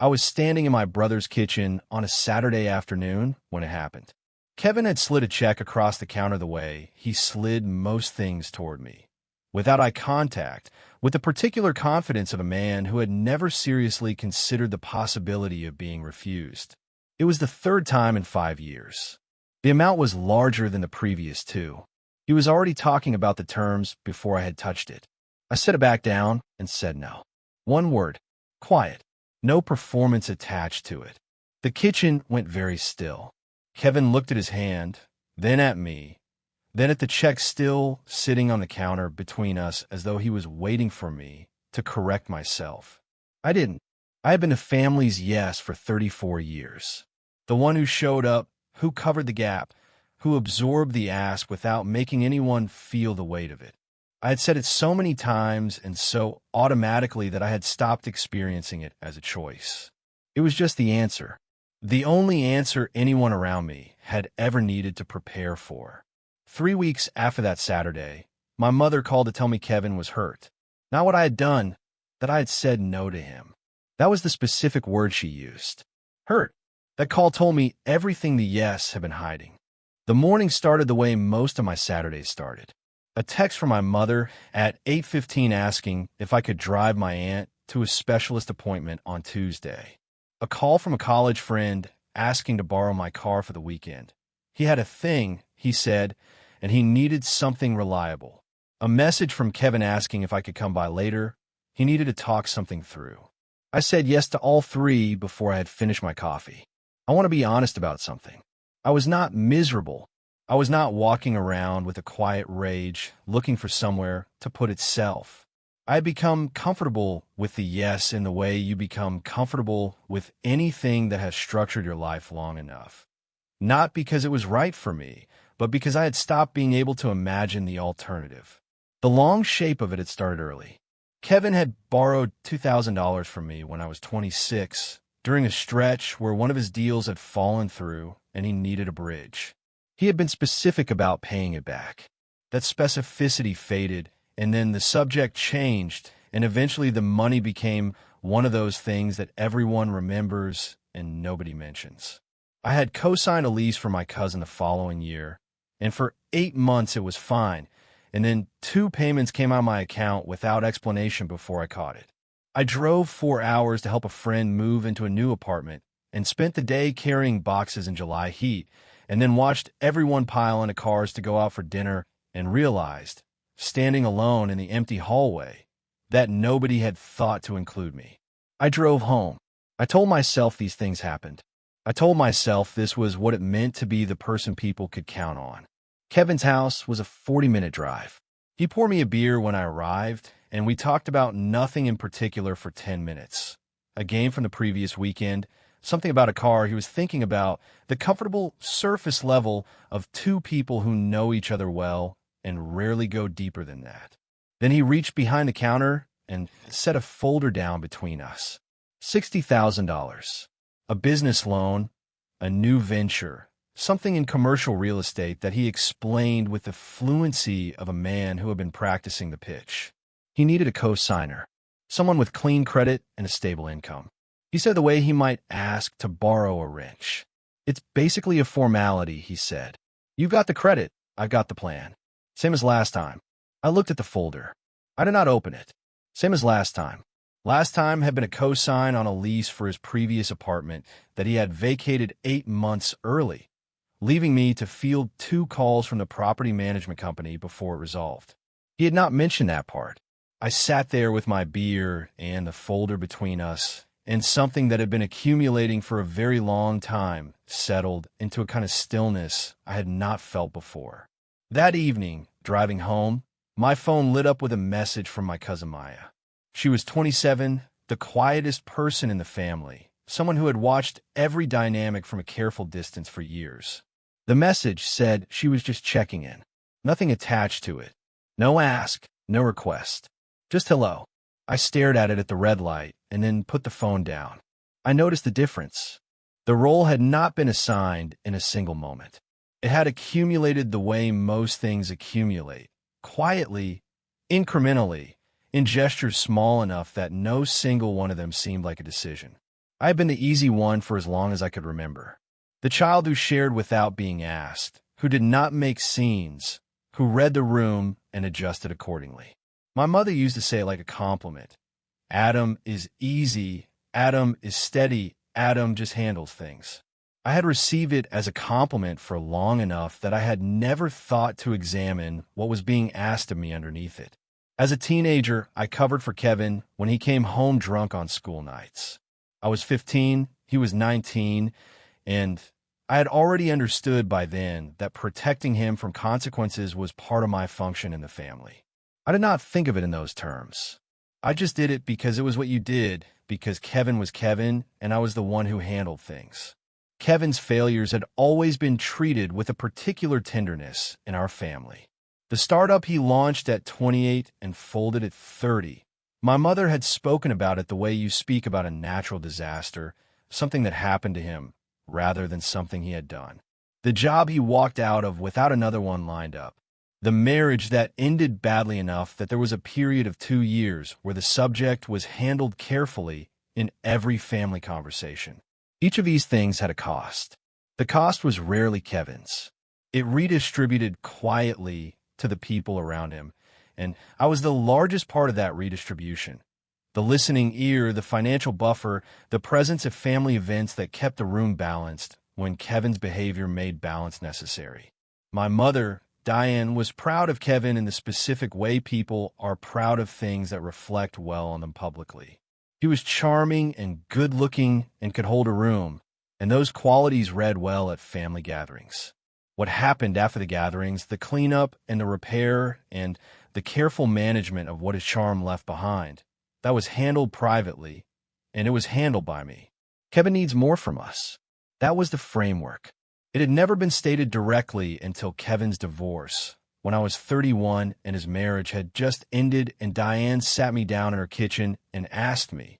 I was standing in my brother's kitchen on a Saturday afternoon when it happened. Kevin had slid a check across the counter the way he slid most things toward me, without eye contact, with the particular confidence of a man who had never seriously considered the possibility of being refused. It was the third time in 5 years. The amount was larger than the previous two. He was already talking about the terms before I had touched it. I set it back down and said no. One word: quiet. No performance attached to it. The kitchen went very still. Kevin looked at his hand, then at me, then at the check still sitting on the counter between us, as though he was waiting for me to correct myself. I didn't. I had been a family's yes for 34 years. The one who showed up, who covered the gap, who absorbed the ask without making anyone feel the weight of it. I had said it so many times and so automatically that I had stopped experiencing it as a choice. It was just the answer. The only answer anyone around me had ever needed to prepare for. 3 weeks after that Saturday, my mother called to tell me Kevin was hurt. Not what I had done, that I had said no to him. That was the specific word she used. Hurt. That call told me everything the yes had been hiding. The morning started the way most of my Saturdays started. A text from my mother at 8:15 asking if I could drive my aunt to a specialist appointment on Tuesday. A call from a college friend asking to borrow my car for the weekend. He had a thing, he said, and he needed something reliable. A message from Kevin asking if I could come by later. He needed to talk something through. I said yes to all three before I had finished my coffee. I want to be honest about something. I was not miserable. I was not walking around with a quiet rage, looking for somewhere to put itself. I had become comfortable with the yes in the way you become comfortable with anything that has structured your life long enough. Not because it was right for me, but because I had stopped being able to imagine the alternative. The long shape of it had started early. Kevin had borrowed $2,000 from me when I was 26, during a stretch where one of his deals had fallen through and he needed a bridge. He had been specific about paying it back. That specificity faded, and then the subject changed, and eventually the money became one of those things that everyone remembers and nobody mentions. I had co-signed a lease for my cousin the following year, and for 8 months it was fine, and then 2 payments came out of my account without explanation before I caught it. I drove 4 hours to help a friend move into a new apartment and spent the day carrying boxes in July heat, and then watched everyone pile into cars to go out for dinner and realized, standing alone in the empty hallway, that nobody had thought to include me. I drove home. I told myself these things happened. I told myself this was what it meant to be the person people could count on. Kevin's house was a 40-minute drive. He poured me a beer when I arrived, and we talked about nothing in particular for 10 minutes. A game from the previous weekend, something about a car he was thinking about, the comfortable surface level of two people who know each other well and rarely go deeper than that. Then he reached behind the counter and set a folder down between us. $60,000. A business loan, a new venture, something in commercial real estate that he explained with the fluency of a man who had been practicing the pitch. He needed a co-signer, someone with clean credit and a stable income. He said the way he might ask to borrow a wrench. It's basically a formality, he said. You've got the credit, I've got the plan. Same as last time. I looked at the folder. I did not open it. Same as last time. Last time had been a co-sign on a lease for his previous apartment that he had vacated 8 months early, leaving me to field 2 calls from the property management company before it resolved. He had not mentioned that part. I sat there with my beer and the folder between us, and something that had been accumulating for a very long time settled into a kind of stillness I had not felt before. That evening, driving home, my phone lit up with a message from my cousin Maya. She was 27, the quietest person in the family, someone who had watched every dynamic from a careful distance for years. The message said she was just checking in. Nothing attached to it. No ask, no request. Just hello. I stared at it at the red light and then put the phone down. I noticed the difference. The role had not been assigned in a single moment. It had accumulated the way most things accumulate, quietly, incrementally, in gestures small enough that no single one of them seemed like a decision. I had been the easy one for as long as I could remember. The child who shared without being asked, who did not make scenes, who read the room and adjusted accordingly. My mother used to say it like a compliment. Adam is easy, Adam is steady, Adam just handles things. I had received it as a compliment for long enough that I had never thought to examine what was being asked of me underneath it. As a teenager, I covered for Kevin when he came home drunk on school nights. I was 15, he was 19, and I had already understood by then that protecting him from consequences was part of my function in the family. I did not think of it in those terms. I just did it because it was what you did, because Kevin was Kevin, and I was the one who handled things. Kevin's failures had always been treated with a particular tenderness in our family. The startup he launched at 28 and folded at 30. My mother had spoken about it the way you speak about a natural disaster, something that happened to him, rather than something he had done. The job he walked out of without another one lined up. The marriage that ended badly enough that there was a period of 2 years where the subject was handled carefully in every family conversation. Each of these things had a cost. The cost was rarely Kevin's. It redistributed quietly to the people around him, and I was the largest part of that redistribution. The listening ear, the financial buffer, the presence of family events that kept the room balanced when Kevin's behavior made balance necessary. My mother, Diane, was proud of Kevin in the specific way people are proud of things that reflect well on them publicly. He was charming and good-looking and could hold a room, and those qualities read well at family gatherings. What happened after the gatherings, the cleanup and the repair and the careful management of what his charm left behind, that was handled privately, and it was handled by me. Kevin needs more from us. That was the framework. It had never been stated directly until Kevin's divorce, when I was 31 and his marriage had just ended, and Diane sat me down in her kitchen and asked me,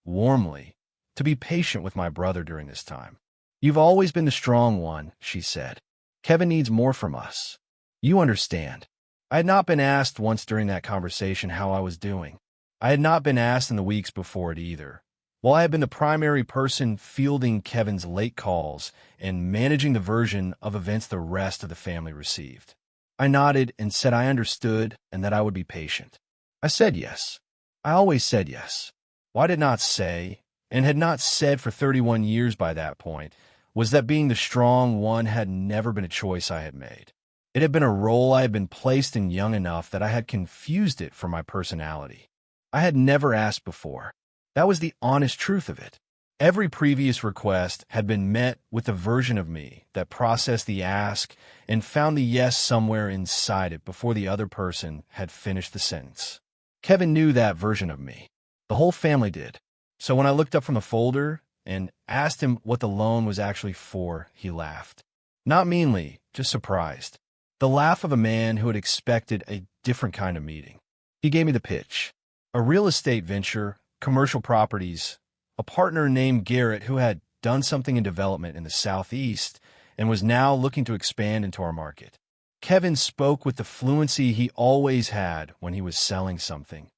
warmly, to be patient with my brother during this time. You've always been the strong one, she said. Kevin needs more from us. You understand. I had not been asked once during that conversation how I was doing. I had not been asked in the weeks before it either. While I had been the primary person fielding Kevin's late calls and managing the version of events the rest of the family received. I nodded and said I understood and that I would be patient. I said yes. I always said yes. What I did not say, and had not said for 31 years by that point, was that being the strong one had never been a choice I had made. It had been a role I had been placed in young enough that I had confused it for my personality. I had never asked before. That was the honest truth of it. Every previous request had been met with a version of me that processed the ask and found the yes somewhere inside it before the other person had finished the sentence. Kevin knew that version of me. The whole family did. So when I looked up from the folder and asked him what the loan was actually for, he laughed. Not meanly, just surprised. The laugh of a man who had expected a different kind of meeting. He gave me the pitch. A real estate venture, commercial properties, a partner named Garrett who had done something in development in the Southeast and was now looking to expand into our market. Kevin spoke with the fluency he always had when he was selling something,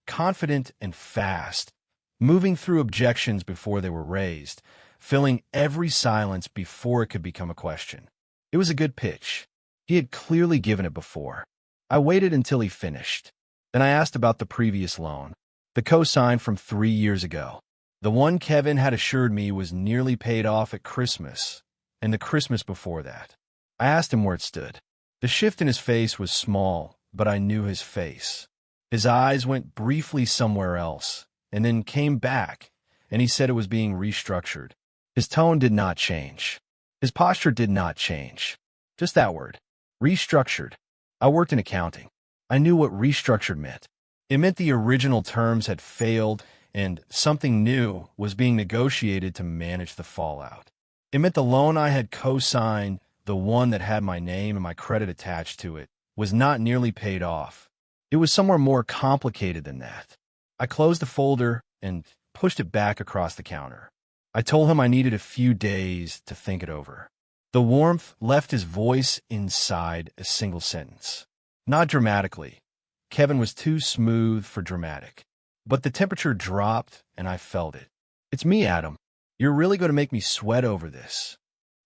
confident and fast, moving through objections before they were raised, filling every silence before it could become a question. It was a good pitch. He had clearly given it before. I waited until he finished. Then I asked about the previous loan, the cosign from 3 years ago. The one Kevin had assured me was nearly paid off at Christmas, and the Christmas before that. I asked him where it stood. The shift in his face was small, but I knew his face. His eyes went briefly somewhere else, and then came back, and he said it was being restructured. His tone did not change. His posture did not change. Just that word. Restructured. I worked in accounting. I knew what restructured meant. It meant the original terms had failed, and something new was being negotiated to manage the fallout. It meant the loan I had co-signed, the one that had my name and my credit attached to it, was not nearly paid off. It was somewhere more complicated than that. I closed the folder and pushed it back across the counter. I told him I needed a few days to think it over. The warmth left his voice inside a single sentence. Not dramatically. Kevin was too smooth for dramatic. But the temperature dropped, and I felt it. It's me, Adam. You're really going to make me sweat over this.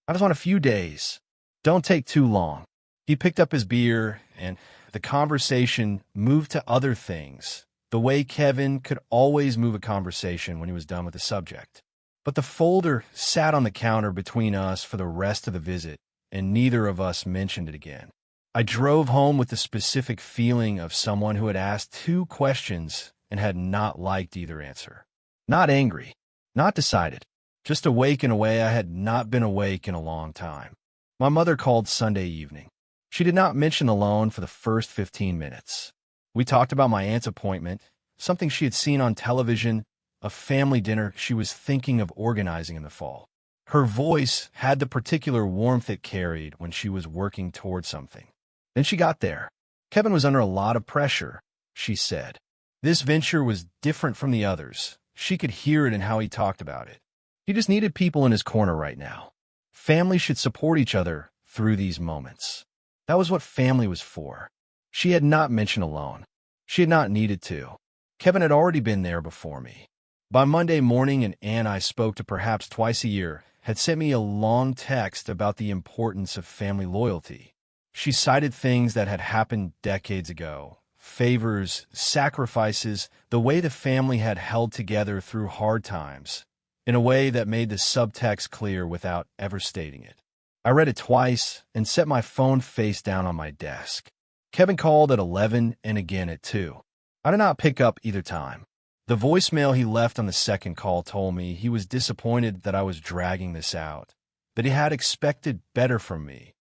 I just want a few days. Don't take too long. He picked up his beer, and the conversation moved to other things, the way Kevin could always move a conversation when he was done with the subject. But the folder sat on the counter between us for the rest of the visit, and neither of us mentioned it again. I drove home with the specific feeling of someone who had asked 2 questions and had not liked either answer. Not angry, not decided, just awake in a way I had not been awake in a long time. My mother called Sunday evening. She did not mention the loan for the first 15 minutes. We talked about my aunt's appointment, something she had seen on television, a family dinner she was thinking of organizing in the fall. Her voice had the particular warmth it carried when she was working toward something. Then she got there. Kevin was under a lot of pressure, she said. This venture was different from the others. She could hear it in how he talked about it. He just needed people in his corner right now. Family should support each other through these moments. That was what family was for. She had not mentioned a loan. She had not needed to. Kevin had already been there before me. By Monday morning, an aunt I spoke to perhaps twice a year had sent me a long text about the importance of family loyalty. She cited things that had happened decades ago, favors, sacrifices, the way the family had held together through hard times, in a way that made the subtext clear without ever stating it. I read it twice and set my phone face down on my desk. Kevin called at 11 and again at 2. I did not pick up either time. The voicemail he left on the second call told me he was disappointed that I was dragging this out, that he had expected better from me,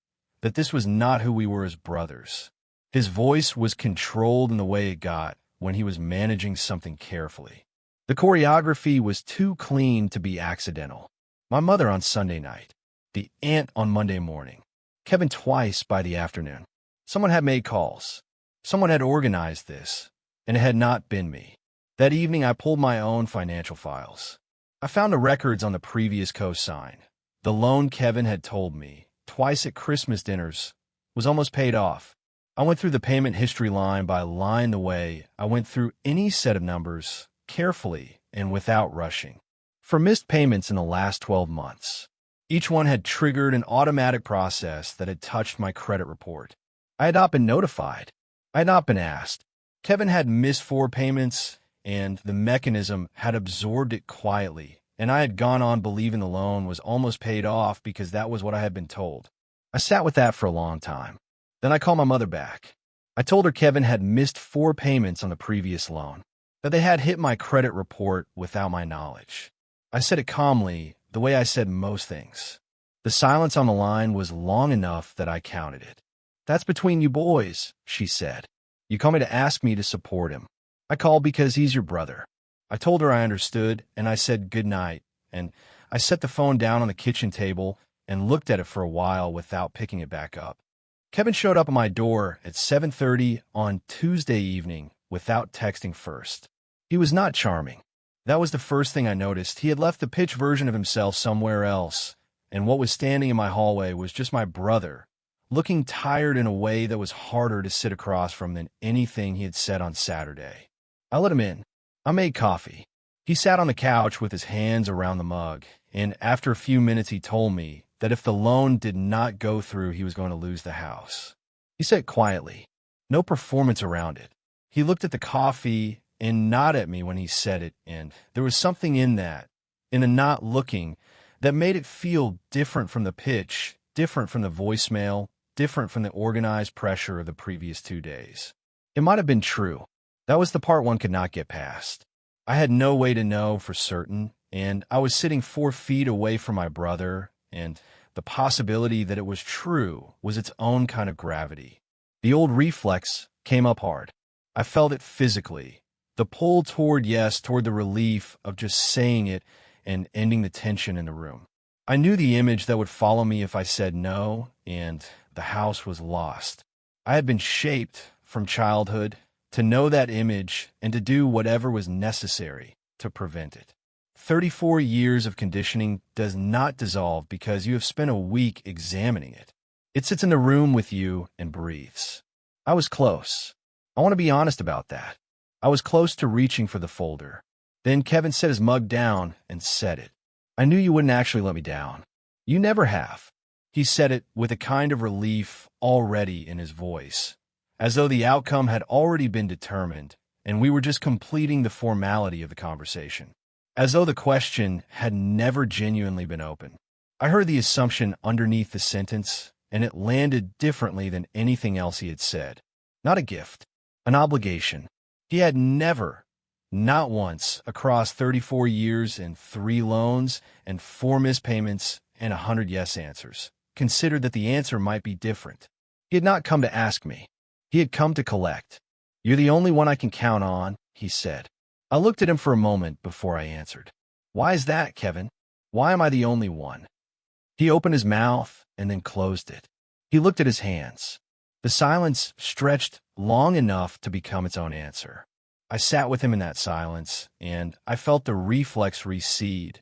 that this was not who we were as brothers. His voice was controlled in the way it got when he was managing something carefully. The choreography was too clean to be accidental. My mother on Sunday night, the aunt on Monday morning, Kevin twice by the afternoon. Someone had made calls. Someone had organized this, and it had not been me. That evening, I pulled my own financial files. I found the records on the previous co-sign. The loan Kevin had told me, twice at Christmas dinners, was almost paid off. I went through the payment history line by line the way I went through any set of numbers, carefully and without rushing. For missed payments in the last 12 months, each one had triggered an automatic process that had touched my credit report. I had not been notified. I had not been asked. Kevin had missed 4 payments, and the mechanism had absorbed it quietly, and I had gone on believing the loan was almost paid off because that was what I had been told. I sat with that for a long time. Then I called my mother back. I told her Kevin had missed 4 payments on the previous loan, that they had hit my credit report without my knowledge. I said it calmly, the way I said most things. The silence on the line was long enough that I counted it. That's between you boys, she said. You called me to ask me to support him. I called because he's your brother. I told her I understood, and I said good night, and I set the phone down on the kitchen table and looked at it for a while without picking it back up. Kevin showed up at my door at 7:30 on Tuesday evening without texting first. He was not charming. That was the first thing I noticed. He had left the pitch version of himself somewhere else, and what was standing in my hallway was just my brother, looking tired in a way that was harder to sit across from than anything he had said on Saturday. I let him in. I made coffee. He sat on the couch with his hands around the mug, and after a few minutes he told me that if the loan did not go through, he was going to lose the house. He said it quietly, no performance around it. He looked at the coffee and nodded at me when he said it, and there was something in that, in the not looking, that made it feel different from the pitch, different from the voicemail, different from the organized pressure of the previous 2 days. It might have been true. That was the part one could not get past. I had no way to know for certain, and I was sitting 4 feet away from my brother, and the possibility that it was true was its own kind of gravity. The old reflex came up hard. I felt it physically. The pull toward yes, toward the relief of just saying it and ending the tension in the room. I knew the image that would follow me if I said no, and the house was lost. I had been shaped from childhood to know that image and to do whatever was necessary to prevent it. 34 years of conditioning does not dissolve because you have spent a week examining it. It sits in the room with you and breathes. I was close. I want to be honest about that. I was close to reaching for the folder. Then Kevin set his mug down and said it. I knew you wouldn't actually let me down. You never have. He said it with a kind of relief already in his voice, as though the outcome had already been determined, and we were just completing the formality of the conversation. As though the question had never genuinely been open. I heard the assumption underneath the sentence, and it landed differently than anything else he had said. Not a gift, an obligation. He had never, not once, across 34 years and 3 loans and 4 missed payments and 100 yes answers, considered that the answer might be different. He had not come to ask me. He had come to collect. You're the only one I can count on, he said. I looked at him for a moment before I answered. Why is that, Kevin? Why am I the only one? He opened his mouth and then closed it. He looked at his hands. The silence stretched long enough to become its own answer. I sat with him in that silence, and I felt the reflex recede.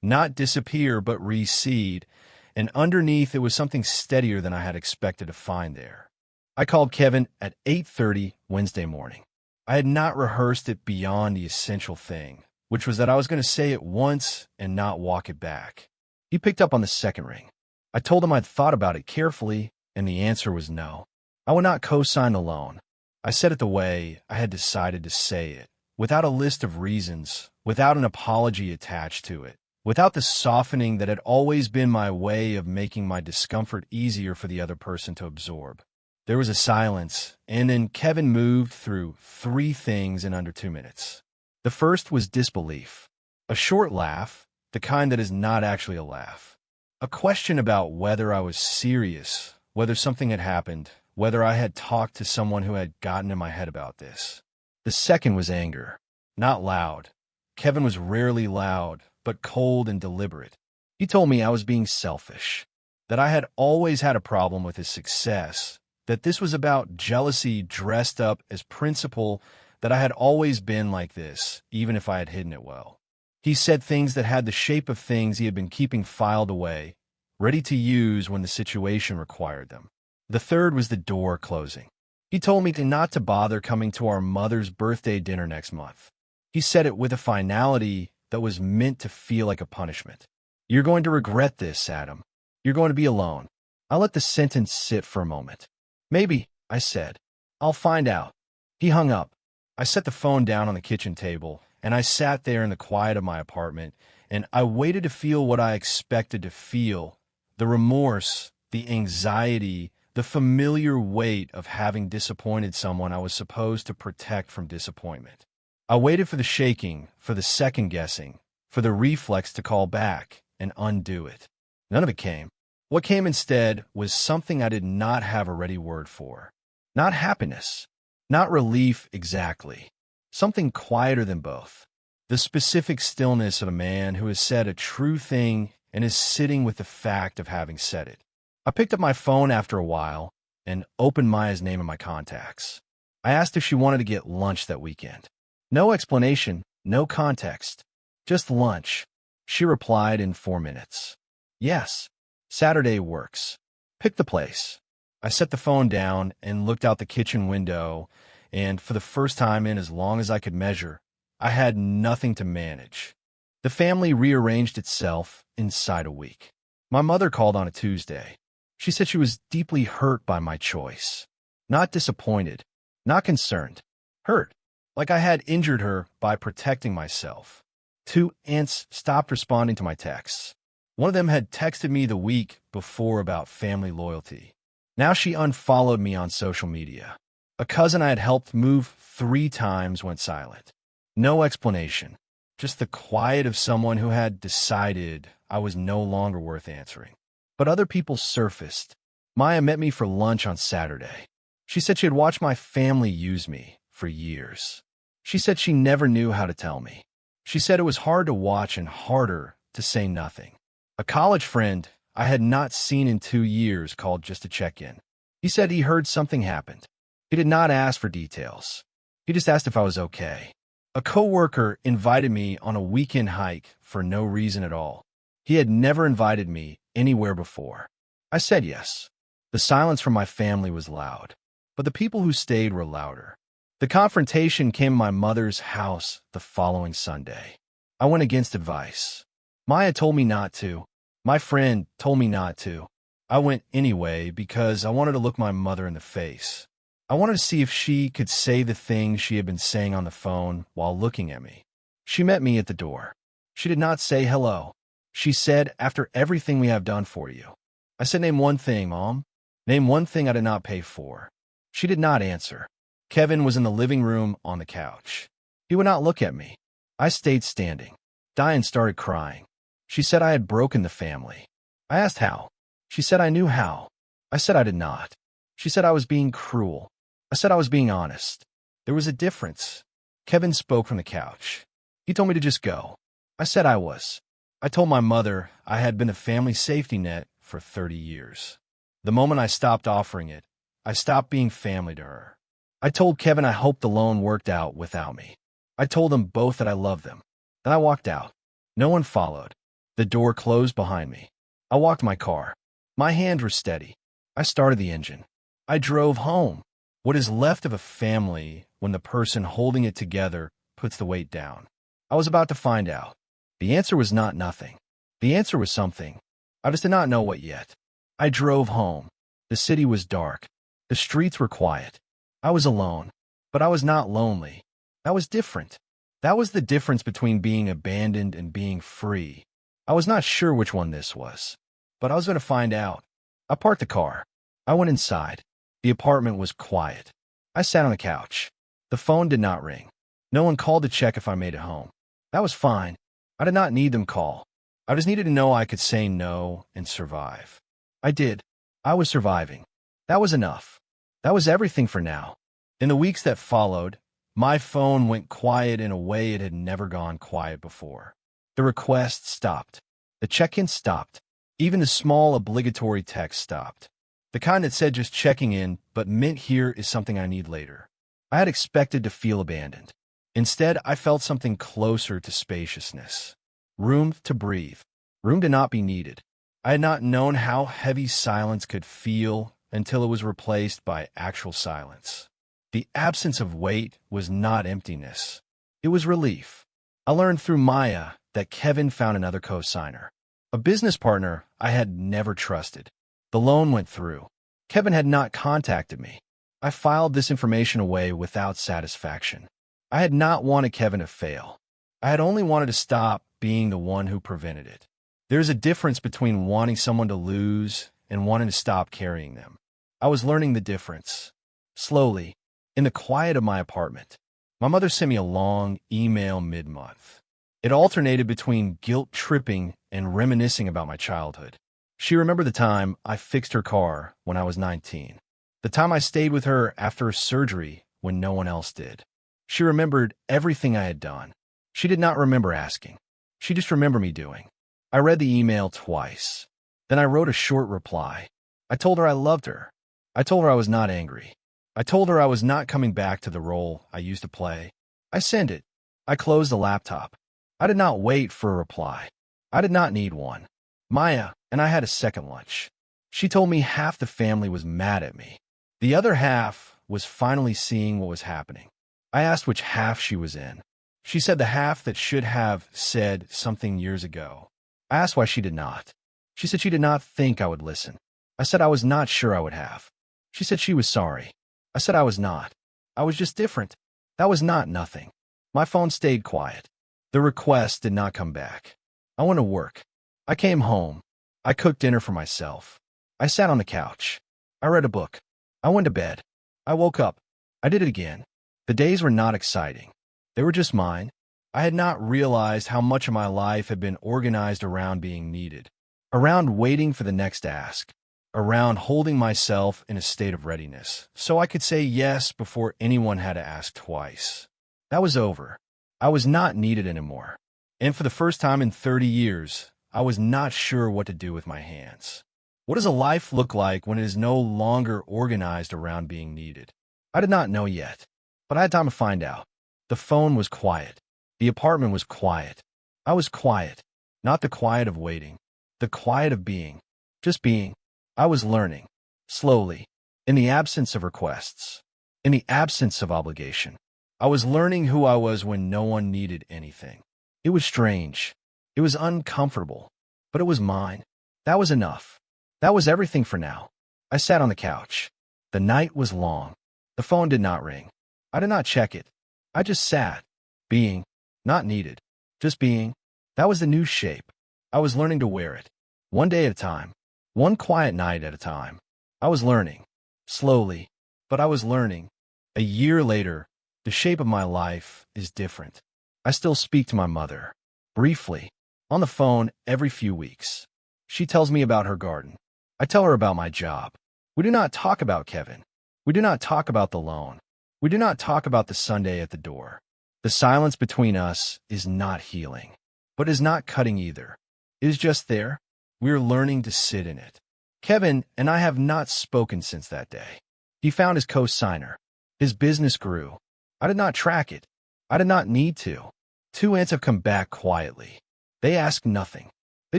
Not disappear, but recede, and underneath it was something steadier than I had expected to find there. I called Kevin at 8:30 Wednesday morning. I had not rehearsed it beyond the essential thing, which was that I was going to say it once and not walk it back. He picked up on the second ring. I told him I'd thought about it carefully, and the answer was no. I would not co-sign the loan. I said it the way I had decided to say it, without a list of reasons, without an apology attached to it, without the softening that had always been my way of making my discomfort easier for the other person to absorb. There was a silence, and then Kevin moved through 3 things in under 2 minutes. The first was disbelief. A short laugh, the kind that is not actually a laugh. A question about whether I was serious, whether something had happened, whether I had talked to someone who had gotten in my head about this. The second was anger. Not loud. Kevin was rarely loud, but cold and deliberate. He told me I was being selfish, that I had always had a problem with his success, that this was about jealousy dressed up as principle, that I had always been like this, even if I had hidden it well. He said things that had the shape of things he had been keeping filed away, ready to use when the situation required them. The third was the door closing. He told me not to bother coming to our mother's birthday dinner next month. He said it with a finality that was meant to feel like a punishment. You're going to regret this, Adam. You're going to be alone. I let the sentence sit for a moment. Maybe, I said. I'll find out. He hung up. I set the phone down on the kitchen table, and I sat there in the quiet of my apartment, and I waited to feel what I expected to feel, the remorse, the anxiety, the familiar weight of having disappointed someone I was supposed to protect from disappointment. I waited for the shaking, for the second-guessing, for the reflex to call back and undo it. None of it came. What came instead was something I did not have a ready word for. Not happiness. Not relief exactly. Something quieter than both. The specific stillness of a man who has said a true thing and is sitting with the fact of having said it. I picked up my phone after a while and opened Maya's name in my contacts. I asked if she wanted to get lunch that weekend. No explanation, no context. Just lunch. She replied in 4 minutes. Yes. Saturday works. Pick the place. I set the phone down and looked out the kitchen window, and for the first time in as long as I could measure, I had nothing to manage. The family rearranged itself inside a week. My mother called on a Tuesday. She said she was deeply hurt by my choice. Not disappointed, not concerned. Hurt, like I had injured her by protecting myself. 2 aunts stopped responding to my texts. One of them had texted me the week before about family loyalty. Now she unfollowed me on social media. A cousin I had helped move 3 times went silent. No explanation, just the quiet of someone who had decided I was no longer worth answering. But other people surfaced. Maya met me for lunch on Saturday. She said she had watched my family use me for years. She said she never knew how to tell me. She said it was hard to watch and harder to say nothing. A college friend I had not seen in 2 years called just to check in. He said he heard something happened. He did not ask for details. He just asked if I was okay. A coworker invited me on a weekend hike for no reason at all. He had never invited me anywhere before. I said yes. The silence from my family was loud, but the people who stayed were louder. The confrontation came to my mother's house the following Sunday. I went against advice. Maya told me not to. My friend told me not to. I went anyway because I wanted to look my mother in the face. I wanted to see if she could say the things she had been saying on the phone while looking at me. She met me at the door. She did not say hello. She said, "After everything we have done for you." I said, "Name one thing, Mom. Name one thing I did not pay for." She did not answer. Kevin was in the living room on the couch. He would not look at me. I stayed standing. Diane started crying. She said I had broken the family. I asked how. She said I knew how. I said I did not. She said I was being cruel. I said I was being honest. There was a difference. Kevin spoke from the couch. He told me to just go. I said I was. I told my mother I had been a family safety net for 30 years. The moment I stopped offering it, I stopped being family to her. I told Kevin I hoped the loan worked out without me. I told them both that I loved them. Then I walked out. No one followed. The door closed behind me. I walked my car. My hands were steady. I started the engine. I drove home. What is left of a family when the person holding it together puts the weight down? I was about to find out. The answer was not nothing. The answer was something. I just did not know what yet. I drove home. The city was dark. The streets were quiet. I was alone, but I was not lonely. That was different. That was the difference between being abandoned and being free. I was not sure which one this was, but I was going to find out. I parked the car. I went inside. The apartment was quiet. I sat on the couch. The phone did not ring. No one called to check if I made it home. That was fine. I did not need them call. I just needed to know I could say no and survive. I did. I was surviving. That was enough. That was everything for now. In the weeks that followed, my phone went quiet in a way it had never gone quiet before. The requests stopped. The check-in stopped. Even the small obligatory text stopped. The kind that said just checking in, but meant here is something I need later. I had expected to feel abandoned. Instead, I felt something closer to spaciousness. Room to breathe. Room to not be needed. I had not known how heavy silence could feel until it was replaced by actual silence. The absence of weight was not emptiness. It was relief. I learned through Maya that Kevin found another co-signer, a business partner I had never trusted. The loan went through. Kevin had not contacted me. I filed this information away without satisfaction. I had not wanted Kevin to fail. I had only wanted to stop being the one who prevented it. There's a difference between wanting someone to lose and wanting to stop carrying them. I was learning the difference. Slowly, in the quiet of my apartment, my mother sent me a long email mid-month. It alternated between guilt-tripping and reminiscing about my childhood. She remembered the time I fixed her car when I was 19, the time I stayed with her after a surgery when no one else did. She remembered everything I had done. She did not remember asking. She just remembered me doing. I read the email twice. Then I wrote a short reply. I told her I loved her. I told her I was not angry. I told her I was not coming back to the role I used to play. I sent it. I closed the laptop. I did not wait for a reply. I did not need one. Maya and I had a second lunch. She told me half the family was mad at me. The other half was finally seeing what was happening. I asked which half she was in. She said the half that should have said something years ago. I asked why she did not. She said she did not think I would listen. I said I was not sure I would have. She said she was sorry. I said I was not. I was just different. That was not nothing. My phone stayed quiet. The request did not come back. I went to work. I came home. I cooked dinner for myself. I sat on the couch. I read a book. I went to bed. I woke up. I did it again. The days were not exciting. They were just mine. I had not realized how much of my life had been organized around being needed, around waiting for the next ask, around holding myself in a state of readiness, so I could say yes before anyone had to ask twice. That was over. I was not needed anymore. And for the first time in 30 years, I was not sure what to do with my hands. What does a life look like when it is no longer organized around being needed? I did not know yet, but I had time to find out. The phone was quiet. The apartment was quiet. I was quiet, not the quiet of waiting, the quiet of being, just being. I was learning, slowly, in the absence of requests, in the absence of obligation. I was learning who I was when no one needed anything. It was strange. It was uncomfortable, but it was mine. That was enough. That was everything for now. I sat on the couch. The night was long. The phone did not ring. I did not check it. I just sat. Being. Not needed. Just being. That was the new shape. I was learning to wear it. One day at a time. One quiet night at a time. I was learning. Slowly. But I was learning. A year later, the shape of my life is different. I still speak to my mother. Briefly. On the phone every few weeks. She tells me about her garden. I tell her about my job. We do not talk about Kevin. We do not talk about the loan. We do not talk about the Sunday at the door. The silence between us is not healing, but is not cutting either. It is just there. We are learning to sit in it. Kevin and I have not spoken since that day. He found his co-signer. His business grew. I did not track it. I did not need to. 2 aunts have come back quietly. They ask nothing. They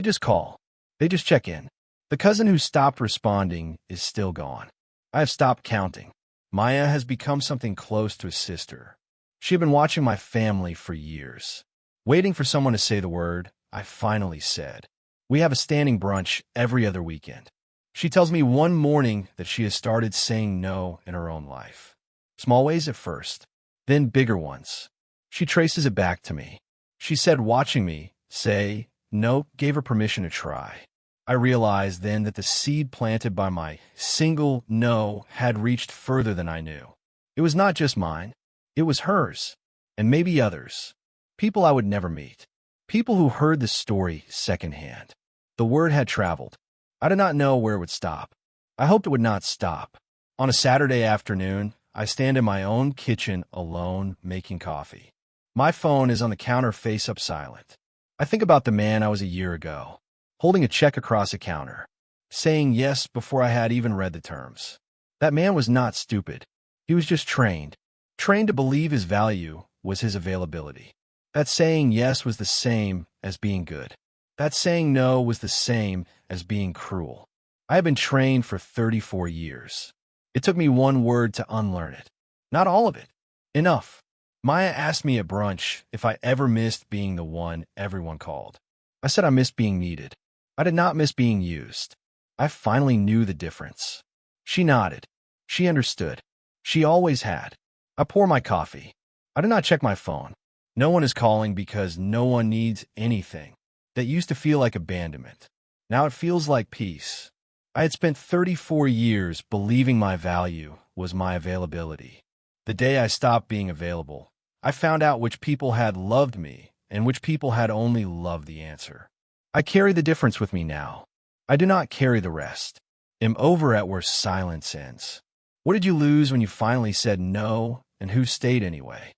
just call. They just check in. The cousin who stopped responding is still gone. I have stopped counting. Maya has become something close to a sister. She had been watching my family for years. Waiting for someone to say the word, I finally said. We have a standing brunch every other weekend. She tells me one morning that she has started saying no in her own life. Small ways at first, then bigger ones. She traces it back to me. She said watching me say no gave her permission to try. I realized then that the seed planted by my single no had reached further than I knew. It was not just mine. It was hers, and maybe others. People I would never meet. People who heard the story secondhand. The word had traveled. I did not know where it would stop. I hoped it would not stop. On a Saturday afternoon, I stand in my own kitchen alone making coffee. My phone is on the counter face up silent. I think about the man I was a year ago, holding a check across a counter, saying yes before I had even read the terms. That man was not stupid. He was just trained to believe his value was his availability. That saying yes was the same as being good. That saying no was the same as being cruel. I have been trained for 34 years. It took me one word to unlearn it. Not all of it. Enough. Maya asked me at brunch if I ever missed being the one everyone called. I said I missed being needed. I did not miss being used. I finally knew the difference. She nodded. She understood. She always had. I pour my coffee. I do not check my phone. No one is calling because no one needs anything. That used to feel like abandonment. Now it feels like peace. I had spent 34 years believing my value was my availability. The day I stopped being available, I found out which people had loved me and which people had only loved the answer. I carry the difference with me now. I do not carry the rest. Am over at where silence ends. What did you lose when you finally said no, and who stayed anyway?